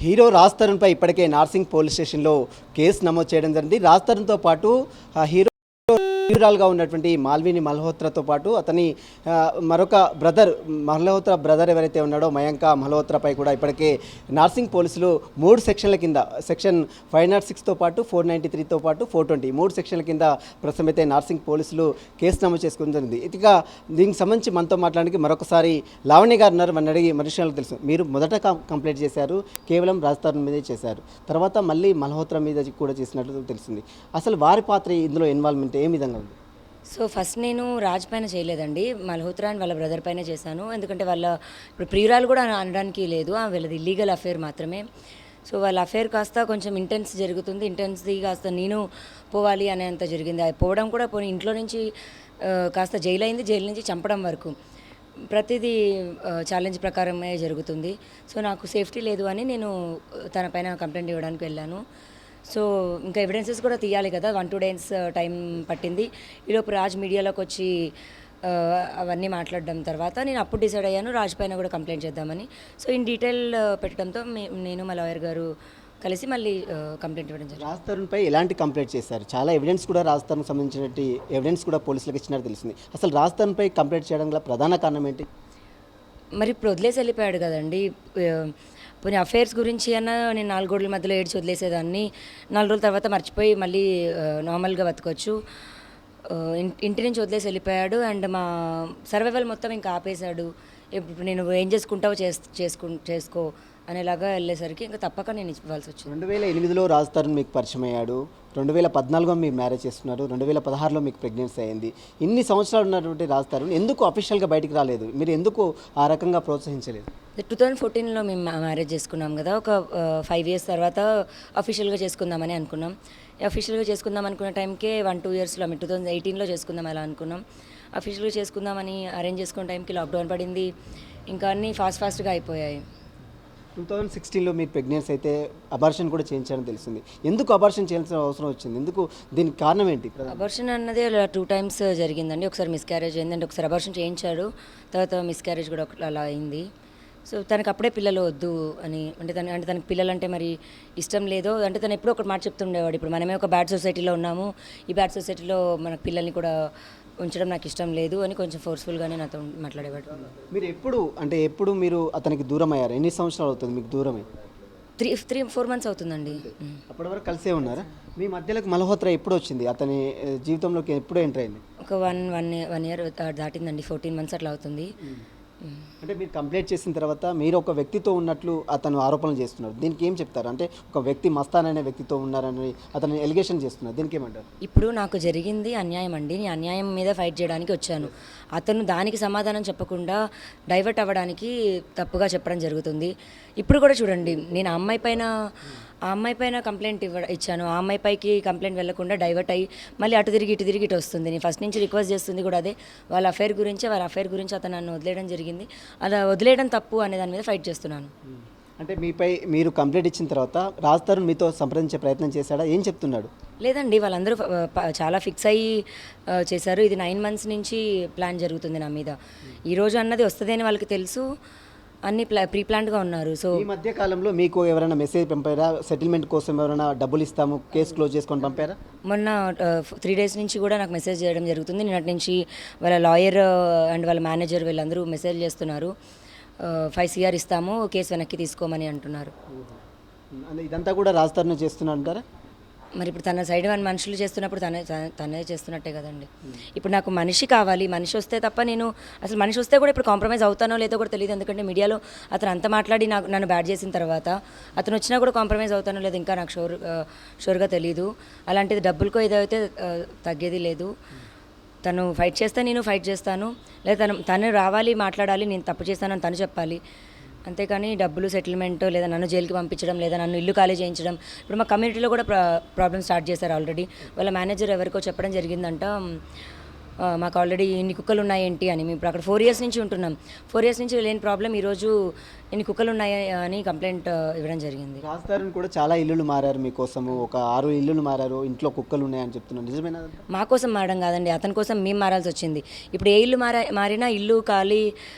Hero Raj తరుణ్పై ఇప్పటికే Narsingi police స్టేషన్లో case నమోదు చేయడం జరిగింది. రాజ్ తరుణ్తో పాటు హీరో హీరోలుగా ఉన్నటువంటి మాల్విని మల్హోత్రాతో పాటు అతని మరొక బ్రదర్ మల్హోత్రా బ్రదర్ ఎవరైతే ఉన్నాడో మయాంక మల్హోత్రాపై కూడా ఇప్పటికే నార్సింగ్ పోలీసులు 3 సెక్షన్ల కింద సెక్షన్ 506తో పాటు 493తో పాటు 420 3 సెక్షన్ల కింద ప్రస్తుతం అయితే నార్సింగ్ పోలీసులు కేసు నమోదు చేసుకోవడం జరిగింది. ఇక దీనికి సంబంధించి మనతో మాట్లాడడానికి మరొకసారి లావణ్య గారు ఉన్నారు. మన అడిగి మరి విషయాలు తెలుసు. మీరు మొదట కంప్లైంట్ చేశారు, కేవలం రాజ్ తరుణ్ మీదే చేశారు, తర్వాత మళ్ళీ మల్హోత్రా మీద కూడా చేసినట్లు తెలిసింది. అసలు వారి పాత్ర ఇందులో ఇన్వాల్వ్మెంట్ ఏ విధంగా ఉంది? సో ఫస్ట్ నేను రాజ్ పైన చేయలేదండి, మల్హోత్రా అండ్ వాళ్ళ బ్రదర్ పైన చేశాను. ఎందుకంటే వాళ్ళ ఇప్పుడు ప్రియురాలు కూడా అనడానికి లేదు, వీళ్ళది ఇల్లీగల్ అఫేర్ మాత్రమే. సో వాళ్ళ అఫేర్ కాస్త కొంచెం ఇంటెన్స్ జరుగుతుంది, ఇంటెన్స్ది కాస్త నేను పోవాలి అనేంత జరిగింది. అది పోవడం కూడా పోనీ ఇంట్లో నుంచి కాస్త జైలు అయింది, జైలు నుంచి చంపడం వరకు ప్రతిదీ ఛాలెంజ్ ప్రకారమే జరుగుతుంది. సో నాకు సేఫ్టీ లేదు అని నేను తన పైన కంప్లైంట్ ఇవ్వడానికి వెళ్ళాను. సో ఇంకా ఎవిడెన్సెస్ కూడా తీయాలి కదా, 1-2 డేస్ టైం పట్టింది. ఈలోపు రాజ్ మీడియాలోకి వచ్చి అవన్నీ మాట్లాడడం తర్వాత నేను అప్పుడు డిసైడ్ అయ్యాను రాజ్ పైన కూడా కంప్లైంట్ చేద్దామని. సో ఇన్ డీటెయిల్ పెట్టడంతో నేను మా లాయర్ గారు కలిసి మళ్ళీ కంప్లైంట్ ఇవ్వడం జరిగింది. రాజ్ తరుణ్పై ఎలాంటి కంప్లైంట్ చేశారు? చాలా ఎవిడెన్స్ కూడా రాజ్ తరుణ్కి సంబంధించినట్టు ఎవిడెన్స్ కూడా పోలీసులకు ఇచ్చినట్టు తెలిసింది. అసలు రాజ్ తరుణ్పై కంప్లైంట్ చేయడం గల ప్రధాన కారణం ఏంటి? మరి ఇప్పుడు వదిలేసి వెళ్ళిపోయాడు కదండి. పోనీ అఫేర్స్ గురించి అన్న నేను 4 గోడల మధ్యలో ఏడ్చి వదిలేసేదాన్ని, 4 రోజుల తర్వాత మర్చిపోయి మళ్ళీ నార్మల్గా బతకొచ్చు. ఇంటి నుంచి వదిలేసి వెళ్ళిపోయాడు అండ్ మా సర్వైవల్ మొత్తం ఇంకా ఆపేశాడు. ఇప్పుడు నేను ఏం చేసుకుంటావో చేసుకో అనేలాగా వెళ్ళేసరికి ఇంకా తప్పక నేను ఇవ్వాల్సి వచ్చింది. 2008లో రాజ్ తరుణ్ మీకు పరిచయం అయ్యాడు, 2014లో మీరు మ్యారేజ్ చేస్తున్నారు, 2016లో మీకు ప్రెగ్నెన్సీ అయింది. ఇన్ని సంవత్సరాలు ఉన్నటువంటి రాజ్ తరుణ్ ఎందుకు అఫీషియల్గా బయటికి రాలేదు? మీరు ఎందుకు ఆ రకంగా ప్రోత్సహించలేదు? 2014లో మేము మ్యారేజ్ చేసుకున్నాం కదా, ఒక 5 years తర్వాత అఫీషియల్గా చేసుకుందామని అనుకున్నాం. అఫీషియల్గా చేసుకుందాం అనుకున్న టైంకే 1-2 yearsలో 2018లో చేసుకుందాం అలా అనుకున్నాం. అఫీషియల్గా చేసుకుందామని అరేంజ్ చేసుకున్న టైంకి లాక్డౌన్ పడింది, ఇంకా అన్నీ ఫాస్ట్గా అయిపోయాయి. 2016లో మీరు ప్రెగ్నెన్సీ అయితే అబార్షన్ కూడా చేయించాలని తెలిసింది. ఎందుకు అబార్షన్ చేయాల్సిన అవసరం వచ్చింది? ఎందుకు, దీనికి కారణం ఏంటి? అబార్షన్ అన్నది 2 times జరిగిందండి. ఒకసారి మిస్క్యారేజ్ అయింది, అంటే ఒకసారి అబార్షన్ చేయించాడు, తర్వాత మిస్క్యారేజ్ కూడా అలా అయింది. సో తనకు అప్పుడే పిల్లలు వద్దు అని, అంటే తనకి పిల్లలంటే మరి ఇష్టం లేదో, అంటే తను ఎప్పుడో ఒకటి మాట చెప్తుండేవాడు, ఇప్పుడు మనమే ఒక బ్యాడ్ సొసైటీలో ఉన్నాము, ఈ బ్యాడ్ సొసైటీలో మన పిల్లల్ని కూడా ఉంచడం నాకు ఇష్టం లేదు అని కొంచెం ఫోర్స్ఫుల్గానే నాతో మాట్లాడేవాడు. మీరు ఎప్పుడు మీరు అతనికి దూరం అయ్యారు? ఎన్ని సంవత్సరాలు అవుతుంది మీకు దూరమై? 3-4 months అవుతుందండి. అప్పటి వరకు కలిసే ఉన్నారా? మీ మధ్యలోకి మల్హోత్రా ఎప్పుడు వచ్చింది? అతని జీవితంలోకి ఎప్పుడు ఎంటర్ అయింది? ఒక 1 year దాటిందండి, 14 months అట్లా అవుతుంది. అంటే మీరు కంప్లైంట్ చేసిన తర్వాత మీరు ఒక వ్యక్తితో ఉన్నట్లు అతను ఆరోపణలు చేస్తున్నారు, దీనికి ఏం చెప్తారు? అంటే ఒక వ్యక్తి మస్తాన్ అనే వ్యక్తితో ఉన్నారని అతను ఎలిగేషన్ చేస్తున్నారు, దీనికి ఏమంటారు? ఇప్పుడు నాకు జరిగింది అన్యాయం అండి, నేను అన్యాయం మీద ఫైట్ చేయడానికి వచ్చాను. అతను దానికి సమాధానం చెప్పకుండా డైవర్ట్ అవ్వడానికి తప్పుగా చెప్పడం జరుగుతుంది. ఇప్పుడు కూడా చూడండి, నేను ఆ అమ్మాయి పైన కంప్లైంట్ ఇచ్చాను, ఆ అమ్మాయి పైకి కంప్లైంట్ వెళ్లకుండా డైవర్ట్ అయ్యి మళ్ళీ అటు తిరిగి ఇటు వస్తుంది. నేను ఫస్ట్ నుంచి రిక్వెస్ట్ చేస్తుంది కూడా అదే, వాళ్ళ అఫైర్ గురించి అతను నన్ను వదిలేయడం జరిగింది, అలా వదిలేయడం తప్పు అనే దాని మీద ఫైట్ చేస్తున్నాను. అంటే మీపై మీరు కంప్లైంట్ ఇచ్చిన తర్వాత రాజ్ తరుణ్ మీతో సంప్రదించే ప్రయత్నం చేశాడా? ఏం చెప్తున్నాడు? లేదండి, వాళ్ళందరూ చాలా ఫిక్స్ అయ్యి చేశారు. ఇది 9 months నుంచి ప్లాన్ జరుగుతుంది నా మీద. ఈరోజు అన్నది వస్తుంది అని వాళ్ళకి తెలుసు, అన్ని ప్రీ ప్లాన్డ్గా ఉన్నారు. సో ఈ మధ్య కాలంలో మీకు ఎవరైనా మెసేజ్ పంపారా? సెటిల్మెంట్ కోసం ఎవరైనా డబ్బులు ఇస్తాము, కేసు క్లోజ్ చేసుకొని పంపారా? మొన్న 3 days నుంచి కూడా నాకు మెసేజ్ చేయడం జరుగుతుంది. నిన్నటి నుంచి వాళ్ళ లాయర్ అండ్ వాళ్ళ మేనేజర్ వీళ్ళందరూ మెసేజ్ చేస్తున్నారు, 5 CR ఇస్తాము, కేసు వెనక్కి తీసుకోమని అంటున్నారు. ఇదంతా కూడా రాజ్ తరుణ్ చేస్తున్నా అంటారా? మరి ఇప్పుడు తన సైడ్ మనుషులు చేస్తున్నప్పుడు తనే చేస్తున్నట్టే కదండి. ఇప్పుడు నాకు మనిషి కావాలి, మనిషి వస్తే తప్ప నేను అసలు మనిషి వస్తే కూడా ఇప్పుడు కాంప్రమైజ్ అవుతానో లేదో కూడా తెలియదు. ఎందుకంటే మీడియాలో అతను అంత మాట్లాడి నన్ను బ్యాడ్ చేసిన తర్వాత అతను వచ్చినా కూడా కాంప్రమైజ్ అవుతానో లేదో ఇంకా నాకు షూర్గా తెలియదు. అలాంటిది డబ్బులకో ఏదైతే తగ్గేది లేదు. తను ఫైట్ చేస్తే నేను ఫైట్ చేస్తాను, లేదా తను రావాలి, మాట్లాడాలి, నేను తప్పు చేస్తానని తను చెప్పాలి. అంతేకాని డబ్బులు, సెటిల్మెంట్, లేదా నన్ను జైలుకి పంపించడం, లేదా నన్ను ఇల్లు ఖాళీ చేయించడం. ఇప్పుడు మా కమ్యూనిటీలో కూడా ప్రాబ్లమ్ స్టార్ట్ చేశారు ఆల్రెడీ. వాళ్ళ మేనేజర్ ఎవరికో చెప్పడం జరిగిందంట, మాకు ఆల్రెడీ ఇన్ని కుక్కలు ఉన్నాయేంటి అని. మేము ఇప్పుడు అక్కడ 4 years నుంచి ఉంటున్నాం, 4 years నుంచి లేని ప్రాబ్లం ఈరోజు ఇన్ని కుక్కలు ఉన్నాయి అని కంప్లైంట్ ఇవ్వడం జరిగింది. రాజ్ తరుణ్ కూడా చాలా ఇల్లులు మారారు మీకోసము, ఒక 6 ఇల్లులు మారారు, ఇంట్లో కుక్కలు ఉన్నాయని చెప్తున్నారు, నిజమేనా? మా కోసం మారడం కాదండి, అతని కోసం మేము మారాల్సి వచ్చింది. ఇప్పుడు ఏ ఇల్లు మారినా ఇల్లు ఖాళీ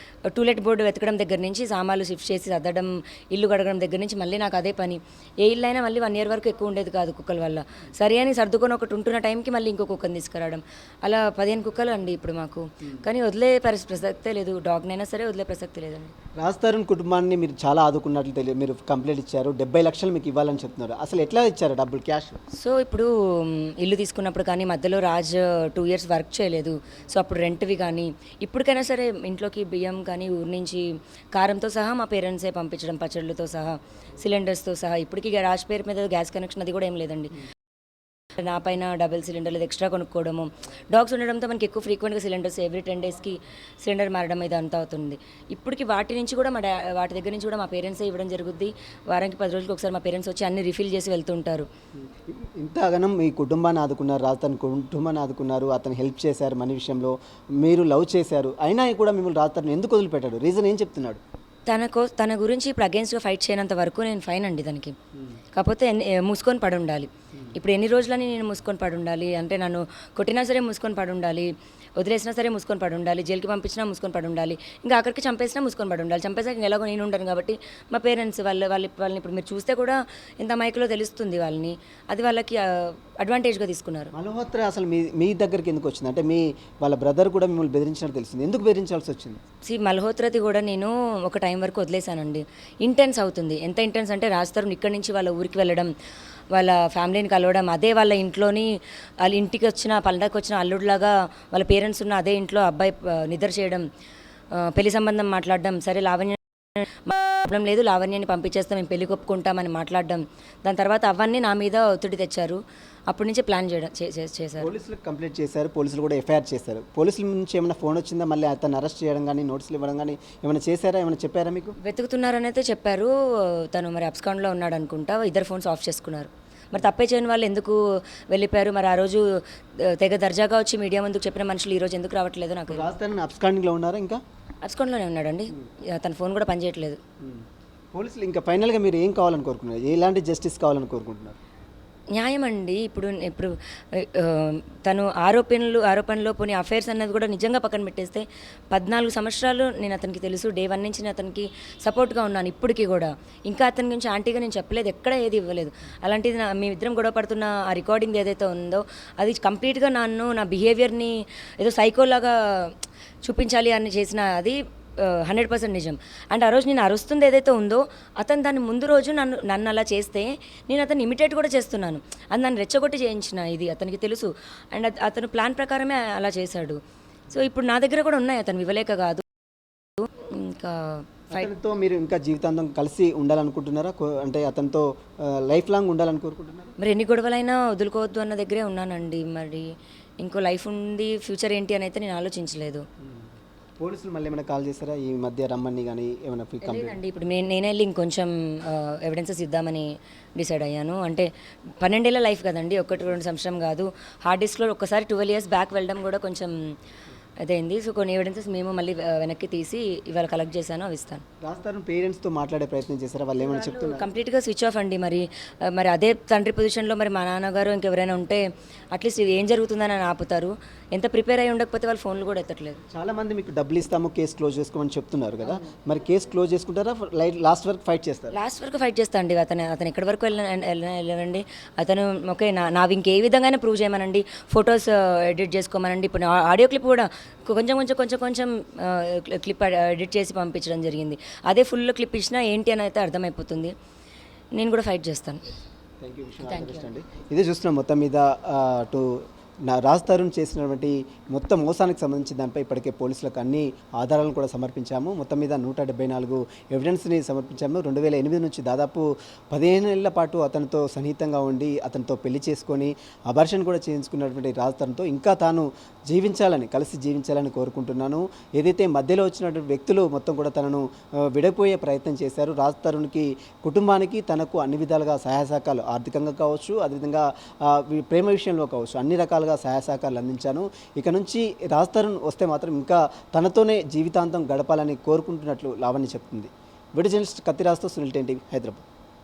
టూలెట్ బోర్డు వెతకడం దగ్గర నుంచి సామాన్లు షిఫ్ట్ చేసి సర్దడం, ఇల్లు కడగడం దగ్గర నుంచి మళ్ళీ నాకు అదే పని. ఏ ఇల్లు అయినా మళ్ళీ 1 year వరకు ఎక్కువ ఉండేది కాదు కుక్కల వల్ల. సరే అని సర్దుకొని ఒకటి ఉంటున్న టైంకి మళ్ళీ ఇంకో కుక్కని తీసుకురావడం, అలా 15 కుక్కలు అండి ఇప్పుడు మాకు. కానీ వదిలే ప్రసక్తే లేదు, డాగ్నైనా సరే వదిలే ప్రసక్తి లేదండి. రాజ్ తరుణ్ కుటుంబాన్ని మీరు చాలా ఆదుకున్నట్లు తెలియదు, మీరు కంప్లైంట్ ఇచ్చారు, 70 లక్షలు మీకు ఇవ్వాలని చెప్తున్నారు. అసలు ఎట్లా ఇచ్చారు డబ్బులు, క్యాష్? సో ఇప్పుడు ఇల్లు తీసుకున్నప్పుడు కానీ మధ్యలో రాజ్ 2 years వర్క్ చేయలేదు. సో అప్పుడు రెంట్వి కానీ ఇప్పటికైనా సరే ఇంట్లోకి బియ్యం కానీ ఊరి నుంచి కారంతో సహా మా పేరెంట్సే పంపించడం, పచ్చళ్ళతో సహా, సిలిండర్స్తో సహా. ఇప్పటికీ రాజ్ పేరు మీద గ్యాస్ కనెక్షన్ అది కూడా ఏం లేదండి. నా పైన డబుల్ సిలిండర్లు ఎక్స్ట్రా కొనుక్కోవడము, డాగ్స్ ఉండడంతో మనకి ఎక్కువ ఫ్రీక్వెంట్గా సిలిండర్స్ ఎవ్రీ 10 daysకి సిలిండర్ మారడం ఇదంతా అవుతుంది. ఇప్పటికి వాటి నుంచి కూడా వాటి దగ్గర నుంచి కూడా మా పేరెంట్సే ఇవ్వడం జరుగుద్ది. వారానికి 10 రోజులకి ఒకసారి మా పేరెంట్స్ వచ్చి అన్ని రిఫిల్ చేసి వెళ్తుంటారు. ఇంతగానం మీ కుటుంబాన్ని ఆదుకున్నారు, రాజ్ కుటుంబాన్ని ఆదుకున్నారు, అతను హెల్ప్ చేశారు మనీ విషయంలో, మీరు లవ్ చేశారు, అయినా కూడా మిమ్మల్ని రాజ్ తరుణ్ ఎందుకు వదిలిపెట్టాడు? రీజన్ ఏం చెప్తున్నాడు? తన గురించి ఇప్పుడు అగేన్స్ట్గా ఫైట్ చేయనంత వరకు నేను ఫైన్ అండి దానికి. కాకపోతే మూసుకొని పడి ఉండాలి. ఇప్పుడు ఎన్ని రోజులని నేను మూసుకొని పడి ఉండాలి అంటే, నన్ను కొట్టినా సరే మూసుకొని పడి ఉండాలి, వదిలేసినా సరే మూసుకొని పడి ఉండాలి, జైలుకి పంపించినా మూసుకొని పడి ఉండాలి, ఇంకా ఆఖరికి చంపేసినా మూసుకొని పడి ఉండాలి. చంపేసాక ఎలాగో నేను ఉండను కాబట్టి మా పేరెంట్స్ వాళ్ళని ఇప్పుడు మీరు చూస్తే కూడా ఇంత మైక్లో తెలుస్తుంది వాళ్ళని, అది వాళ్ళకి అడ్వాంటేజ్గా తీసుకున్నారు. మల్హోత్రా అసలు మీ దగ్గరికి ఎందుకు వచ్చింది? అంటే వాళ్ళ బ్రదర్ కూడా మిమ్మల్ని బెదిరించినట్టు తెలిసింది, ఎందుకు బెదిరించాల్సి వచ్చింది? మల్హోత్రాది కూడా నేను ఒక టైం వరకు వదిలేశానండి. ఇంటెన్స్ అవుతుంది. ఎంత ఇంటెన్స్ అంటే రాజ్ తరుణ్ ఇక్కడి నుంచి వాళ్ళ ఊరికి వెళ్ళడం, వాళ్ళ ఫ్యామిలీని కలవడం, అదే వాళ్ళ ఇంట్లోని వాళ్ళ ఇంటికి వచ్చిన పండగకి వచ్చిన అల్లుడిలాగా వాళ్ళ పేరెంట్స్ ఉన్న అదే ఇంట్లో అబ్బాయి నిద్ర చేయడం, పెళ్లి సంబంధం మాట్లాడడం, సరే లావణ్య ప్రాబ్లం లేదు, లావణ్యాన్ని పంపించేస్తాం, మేము పెళ్లి ఒప్పుకుంటామని మాట్లాడడం. దాని తర్వాత అవన్నీ నా మీద ఒత్తిడి తెచ్చారు. అప్పటి నుంచి ప్లాన్ చేశారు. పోలీసులకు కంప్లైంట్ చేశారు, పోలీసులు కూడా ఎఫ్ఐఆర్ చేశారు. పోలీసుల నుంచి ఏమైనా ఫోన్ వచ్చిందా? మళ్ళీ అతను అరెస్ట్ చేయడం కానీ నోటీసులు ఇవ్వడం కానీ ఏమైనా చేశారా? ఏమైనా చెప్పారా మీకు? వెతుకుతున్నారని అయితే చెప్పారు. తను మరి అబ్స్కాండ్లో ఉన్నాడు అనుకుంటా. 2 phones ఆఫ్ చేసుకున్నారు. మరి తప్పే చేయని వాళ్ళు ఎందుకు వెళ్ళిపోయారు? మరి ఆ రోజు తెగ దర్జాగా వచ్చి మీడియా ముందుకు చెప్పిన మనుషులు ఈ రోజు ఎందుకు రావట్లేదు? నాకు రాజ్ తరుణ్ అబ్స్కాండింగ్లో ఉన్నారా? ఇంకా అబ్స్కాండ్లోనే ఉన్నాడండి. తన ఫోన్ కూడా పనిచేయట్లేదు. పోలీసులు ఇంకా ఫైనల్గా మీరు ఏం కావాలని కోరుకుంటున్నారు? ఎలాంటి జస్టిస్ కావాలని కోరుకుంటున్నారు? న్యాయం అండి. ఇప్పుడు తను ఆరోపణలో పోనీ అఫైర్స్ అన్నది కూడా నిజంగా పక్కన పెట్టేస్తే 14 సంవత్సరాలు నేను అతనికి తెలుసు. డే 1 నుంచి నేను అతనికి సపోర్ట్గా ఉన్నాను. ఇప్పటికీ కూడా ఇంకా అతని గురించి ఆంటీగా నేను చెప్పలేదు, ఎక్కడ ఏది ఇవ్వలేదు. అలాంటిది మేమిద్దరం గొడవ పడుతున్న ఆ రికార్డింగ్ ఏదైతే ఉందో అది కంప్లీట్గా నా బిహేవియర్ని ఏదో సైకోలాగా చూపించాలి అని చేసిన అది 100% నిజం. అండ్ ఆ రోజు నేను అరుస్తుంది ఏదైతే ఉందో అతను దాని ముందు రోజు నన్ను అలా చేస్తే నేను అతను ఇమిటేట్ కూడా చేస్తున్నాను. అది నన్ను రెచ్చగొట్టి చేయించిన ఇది అతనికి తెలుసు. అండ్ అతను ప్లాన్ ప్రకారమే అలా చేశాడు. సో ఇప్పుడు నా దగ్గర కూడా ఉన్నాయి, అతను ఇవ్వలేక కాదు. ఇంకా అతనితో మీరు ఇంకా జీవితాంతం కలిసి ఉండాలనుకుంటున్నారా? అంటే అతనితో లైఫ్ లాంగ్ ఉండాలని కోరుకుంటున్నారా? మరి ఎన్ని గొడవలైనా వదులుకోవద్దు అన్న దగ్గరే ఉన్నానండి. మరి ఇంకో లైఫ్ ఉంది, ఫ్యూచర్ ఏంటి అని అయితే నేను ఆలోచించలేదు. పోలీసులు మళ్ళీ ఏమైనా కాల్ చేశారా ఈ మధ్య రమ్మని కానీ ఏమైనా? లేదండి. ఇప్పుడు నేనే వెళ్ళి ఇంకొంచెం ఎవిడెన్సెస్ ఇద్దామని డిసైడ్ అయ్యాను. అంటే 12 ఏళ్ళ లైఫ్ కదండి, 1-2 సంవత్సరం కాదు. హార్డ్ డిస్క్లో ఒక్కసారి 12 years బ్యాక్ వెళ్ళడం కూడా కొంచెం అదైంది. సో కొన్ని ఎవిడెన్సెస్ మేము మళ్ళీ వెనక్కి తీసి ఇవాళ కలెక్ట్ చేశాను, అవి ఇస్తాను. రాజ్ తరుణ్ పేరెంట్స్తో మాట్లాడే ప్రయత్నం చేశారా? వాళ్ళు ఏమైనా చెప్తున్నారు? కంప్లీట్గా స్విచ్ ఆఫ్ అండి. మరి అదే తండ్రి పొజిషన్లో మరి మా నాన్నగారు ఇంకెవరైనా ఉంటే అట్లీస్ట్ ఏం జరుగుతుందని అని ఆపుతారు. ఎంత ప్రిపేర్ అయ్యి ఉండకపోతే వాళ్ళు ఫోన్లు కూడా ఎత్తట్లేదు. చాలా మంది మీకు డబ్బులు ఇస్తాము, కేసు క్లోజ్ చేసుకోమని చెప్తున్నారు కదా, మరి కేసు క్లోజ్ చేసుకుంటారా? లాస్ట్ వరకు ఫైట్ చేస్తారు? లాస్ట్ వరకు ఫైట్ చేస్తా అండి. అతను ఎక్కడి వరకు వెళ్ళనండి. అతను ఓకే నావి ఇంకే విధంగానే ప్రూవ్ చేయమనండి, ఫొటోస్ ఎడిట్ చేసుకోమనండి. ఇప్పుడు ఆడియో క్లిప్ కూడా కొంచెం క్లిప్ ఎడిట్ చేసి పంపించడం జరిగింది. అదే ఫుల్ క్లిప్ ఇచ్చినా ఏంటి అని అయితే అర్థమైపోతుంది. నేను కూడా ఫైట్ చేస్తాను. థ్యాంక్ యూ అండి. ఇదే చూస్తున్నాం మొత్తం మీద రాజ్ తరుణ్ చేసినటువంటి మొత్తం మోసానికి సంబంధించిన దానిపై ఇప్పటికే పోలీసులకు అన్ని ఆధారాలను కూడా సమర్పించాము. మొత్తం మీద 174 ఎవిడెన్స్ని సమర్పించాము. 2008 నుంచి దాదాపు 15 ఏళ్ల పాటు అతనితో సన్నిహితంగా ఉండి అతనితో పెళ్లి చేసుకొని అబార్షన్ కూడా చేయించుకున్నటువంటి రాజ్ తరుణ్తో ఇంకా తాను కలిసి జీవించాలని కోరుకుంటున్నాను. ఏదైతే మధ్యలో వచ్చినటువంటి వ్యక్తులు మొత్తం కూడా తనను విడపోయే ప్రయత్నం చేశారు. రాజ్ తరుణ్కి కుటుంబానికి తనకు అన్ని విధాలుగా సహాయ సహకారాలు ఆర్థికంగా కావచ్చు, అదేవిధంగా ప్రేమ విషయంలో కావచ్చు, అన్ని రకాలుగా సహాయ సహకారాలు అందించాను. ఇక నుంచి రాజ్ తరుణ్ వస్తే మాత్రం ఇంకా తనతోనే జీవితాంతం గడపాలని కోరుకుంటున్నట్లు లావణ్య చెప్తుంది. వీడియో జర్నలిస్ట్ కత్తిరాజ్తో సునీల్ 10 టీవీ, హైదరాబాద్.